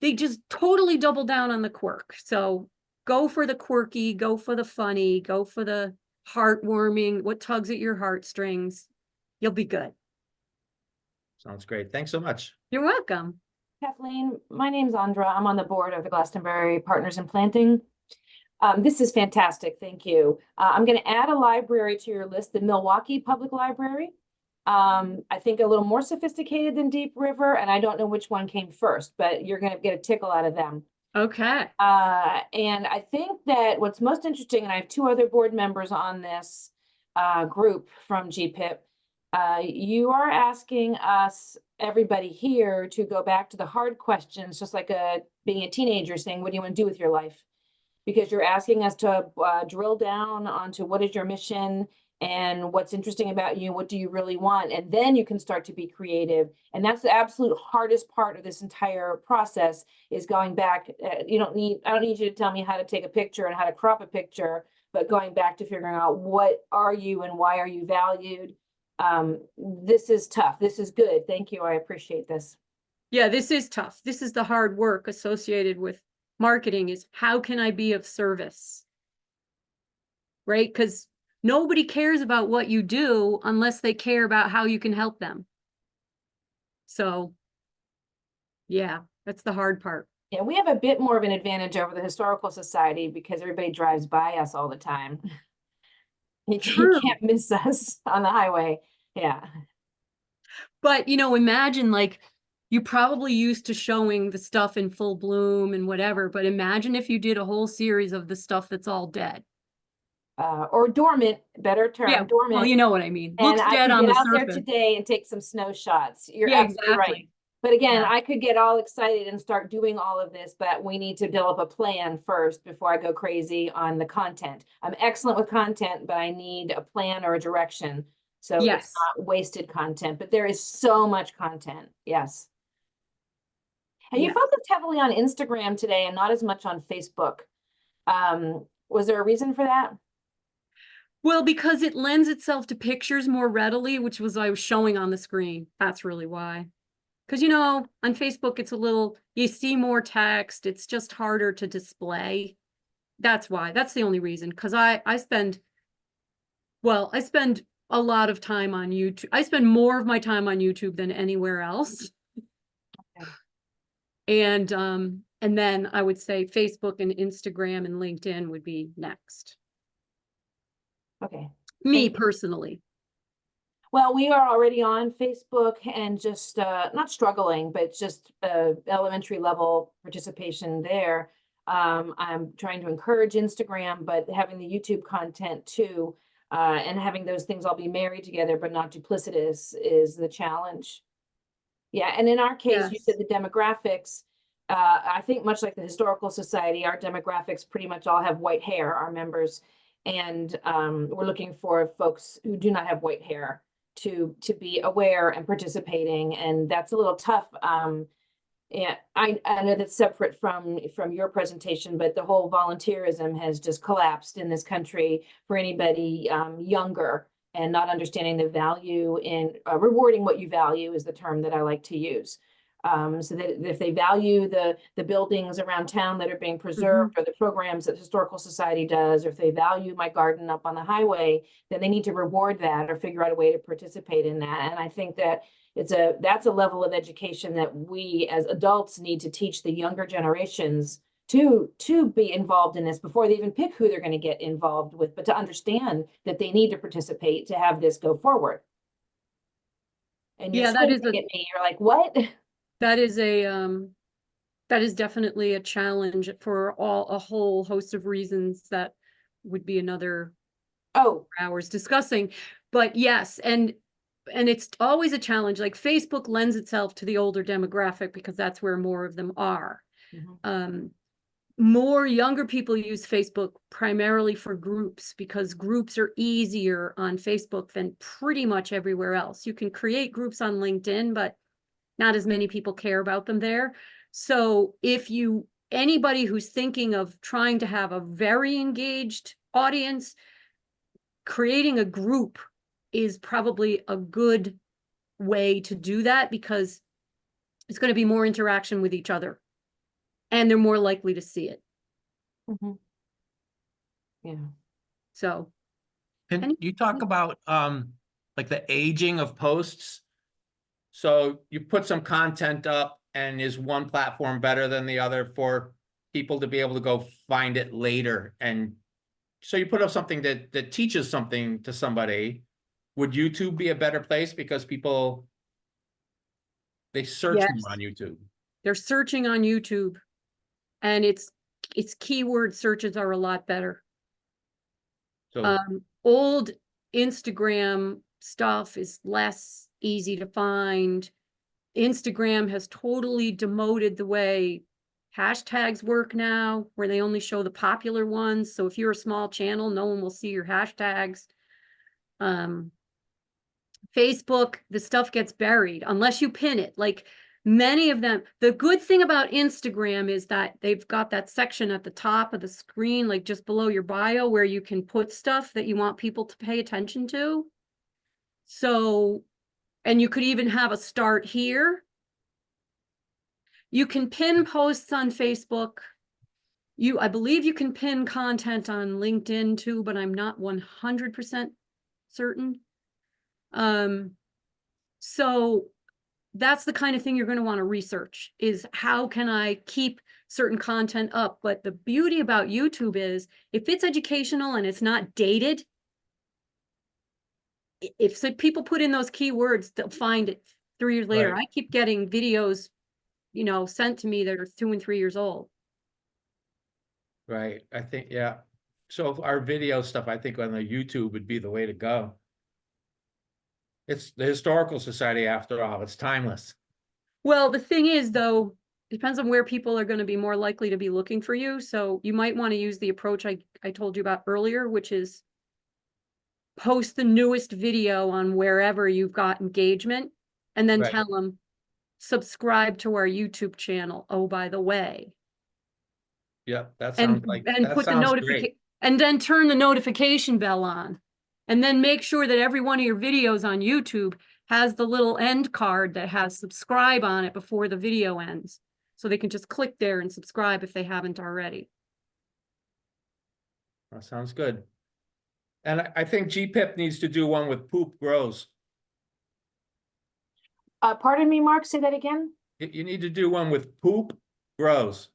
They just totally double down on the quirk. So go for the quirky, go for the funny, go for the heartwarming, what tugs at your heartstrings. You'll be good. Sounds great. Thanks so much. You're welcome. Kathleen, my name's Andra. I'm on the board of the Glastonbury Partners in Planting. This is fantastic. Thank you. I'm going to add a library to your list, the Milwaukee Public Library. I think a little more sophisticated than Deep River, and I don't know which one came first, but you're going to get a tickle out of them. Okay. And I think that what's most interesting, and I have 2 other board members on this group from GPIP, you are asking us, everybody here, to go back to the hard questions, just like being a teenager saying, what do you want to do with your life? Because you're asking us to drill down onto what is your mission and what's interesting about you, what do you really want? And then you can start to be creative. And that's the absolute hardest part of this entire process, is going back. I don't need you to tell me how to take a picture and how to crop a picture, but going back to figuring out what are you and why are you valued. This is tough. This is good. Thank you. I appreciate this. Yeah, this is tough. This is the hard work associated with marketing, is how can I be of service? Right? Because nobody cares about what you do unless they care about how you can help them. So yeah, that's the hard part. Yeah, we have a bit more of an advantage over the Historical Society because everybody drives by us all the time. You can't miss us on the highway. Yeah. But, imagine like you probably used to showing the stuff in full bloom and whatever, but imagine if you did a whole series of the stuff that's all dead. Or dormant, better term, Yeah, well, dormant. you know what I mean. And Looks I dead could on get the out there surface. today and take some snow shots. You're Yeah, absolutely right. exactly. But again, Yeah. I could get all excited and start doing all of this, but we need to develop a plan first before I go crazy on the content. I'm excellent with content, but I need a plan or a direction. So it's Yes. not wasted content, but there is so much content. Yes. And you Yes. focused heavily on Instagram today and not as much on Facebook. Was there a reason for that? Well, because it lends itself to pictures more readily, which was I was showing on the screen. That's really why. Because, you know, on Facebook, it's a little, you see more text. It's just harder to display. That's why. That's the only reason. Because I spend a lot of time on YouTube. I spend more of my time on YouTube than anywhere else. Okay. And then I would say Facebook and Instagram and LinkedIn would be next. Okay. Me Thank you. personally. Well, we are already on Facebook and just not struggling, but just elementary level participation there. I'm trying to encourage Instagram, but having the YouTube content too, and having those things all be married together but not duplicitous is the challenge. Yeah, and in our case, you said Yes. the demographics. I think much like the Historical Society, our demographics pretty much all have white hair, our members, and we're looking for folks who do not have white hair to be aware and participating, and that's a little tough. Yeah, I know that's separate from your presentation, but the whole volunteerism has just collapsed in this country for anybody younger and not understanding the value in rewarding what you value is the term that I like to use. So that if they value the buildings around town that are being preserved or the programs that the Historical Society does, or if they value my garden up on the highway, then they need to reward that or figure out a way to participate in that. And I think that that's a level of education that we as adults need to teach the younger generations to be involved in this before they even pick who they're going to get involved with, but to understand that they need to participate to have this go forward. And you're Yeah, that is squinting at me. You're like, what? that is definitely a challenge for a whole host of reasons that would be another Oh, hours discussing. But yes, and it's always a challenge. Like Facebook lends itself to the older demographic because that's where more of them are. mhm. More younger people use Facebook primarily for groups because groups are easier on Facebook than pretty much everywhere else. You can create groups on LinkedIn, but not as many people care about them there. So if anybody who's thinking of trying to have a very engaged audience, creating a group is probably a good way to do that because it's going to be more interaction with each other and they're more likely to see it. Mhm. Yeah. So, Can Any- you talk about like the aging of posts? So you put some content up and is one platform better than the other for people to be able to go find it later? And so you put up something that teaches something to somebody. Would YouTube be a better place because people they search Yes. more on YouTube? they're searching on YouTube and its keyword searches are a lot better. So Old Instagram stuff is less easy to find. Instagram has totally demoted the way hashtags work now, where they only show the popular ones. So if you're a small channel, no one will see your hashtags. Facebook, the stuff gets buried unless you pin it. Like many of them, the good thing about Instagram is that they've got that section at the top of the screen, like just below your bio, where you can put stuff that you want people to pay attention to. So, and you could even have a start here. You can pin posts on Facebook. I believe you can pin content on LinkedIn too, but I'm not 100% certain. So that's the kind of thing you're going to want to research is how can I keep certain content up? But the beauty about YouTube is if it's educational and it's not dated, if people put in those keywords, they'll find it 3 years later. Right. I keep getting videos, sent to me that are 2 and 3 years old. Right, I think, yeah. So if our video stuff, I think on the YouTube would be the way to go. It's the Historical Society after all, it's timeless. Well, the thing is, though, depends on where people are gonna be more likely to be looking for you, so you might wanna use the approach I told you about earlier, which is post the newest video on wherever you've got engagement, and then Right. tell them, "Subscribe to our YouTube channel, oh, by the way." Yeah, that And sounds like, and that put the sounds notification, great. and then turn the notification bell on. And then make sure that every one of your videos on YouTube has the little end card that has subscribe on it before the video ends. So they can just click there and subscribe if they haven't already. That sounds good. And I think GPIP needs to do one with poop grows. Pardon me, Mark, say that again? You need to do one with poop grows,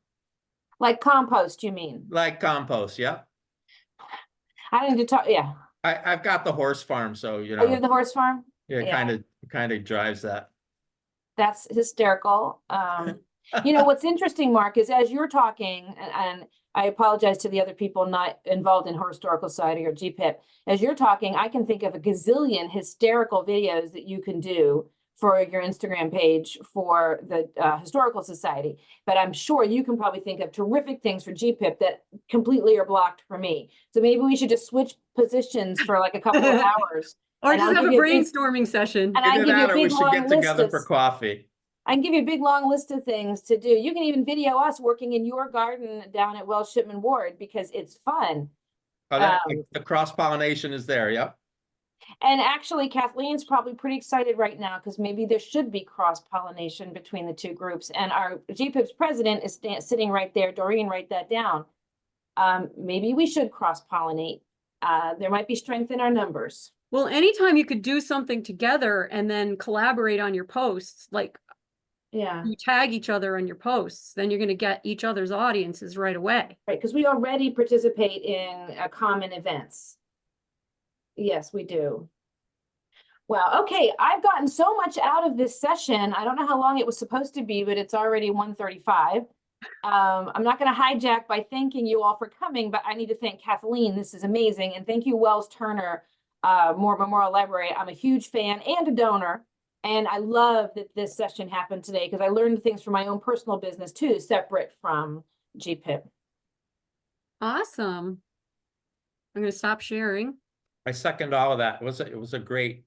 Like compost, you mean? like compost, yeah. I need to talk, yeah. I've got the horse farm, so, Oh, you have the horse farm? it yeah. kind of drives that. That's hysterical. What's interesting, Mark, is as you're talking, and I apologize to the other people not involved in Historical Society or GPIP. As you're talking, I can think of a gazillion hysterical videos that you can do for your Instagram page for the Historical Society. But I'm sure you can probably think of terrific things for GPIP that completely are blocked for me. So maybe we should just switch positions for like a couple of hours. Or And just I'll have a give you a big- brainstorming session. And I Either give you that a or we big should long get list together of for coffee. I can give you a big long list of things to do. You can even video us working in your garden down at Wells Shipman Ward because it's fun. The cross pollination is there, yep. And actually, Kathleen's probably pretty excited right now because maybe there should be cross pollination between the two groups. And our GPIP's president is sitting right there. Doreen, write that down. Maybe we should cross pollinate. There might be strength in our numbers. Well, anytime you could do something together and then collaborate on your posts, like Yeah, you tag each other on your posts, then you're gonna get each other's audiences right away. right. Because we already participate in common events. Yes, we do. Well, okay, I've gotten so much out of this session. I don't know how long it was supposed to be, but it's already 1:35. I'm not going to hijack by thanking you all for coming, but I need to thank Kathleen. This is amazing. And thank you, Wells Turner, Moore Memorial Library. I'm a huge fan and a donor. And I love that this session happened today because I learned things for my own personal business too, separate from GPIP. Awesome. I'm gonna stop sharing. I second all of that. It was a great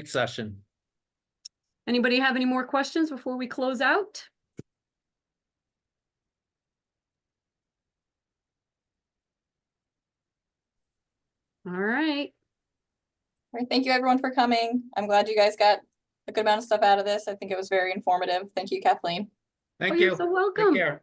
session. Anybody have any more questions before we close out? All right. All right, thank you everyone for coming. I'm glad you guys got a good amount of stuff out of this. I think it was very informative. Thank you, Kathleen. Oh, Thank you're you. so Take welcome. care.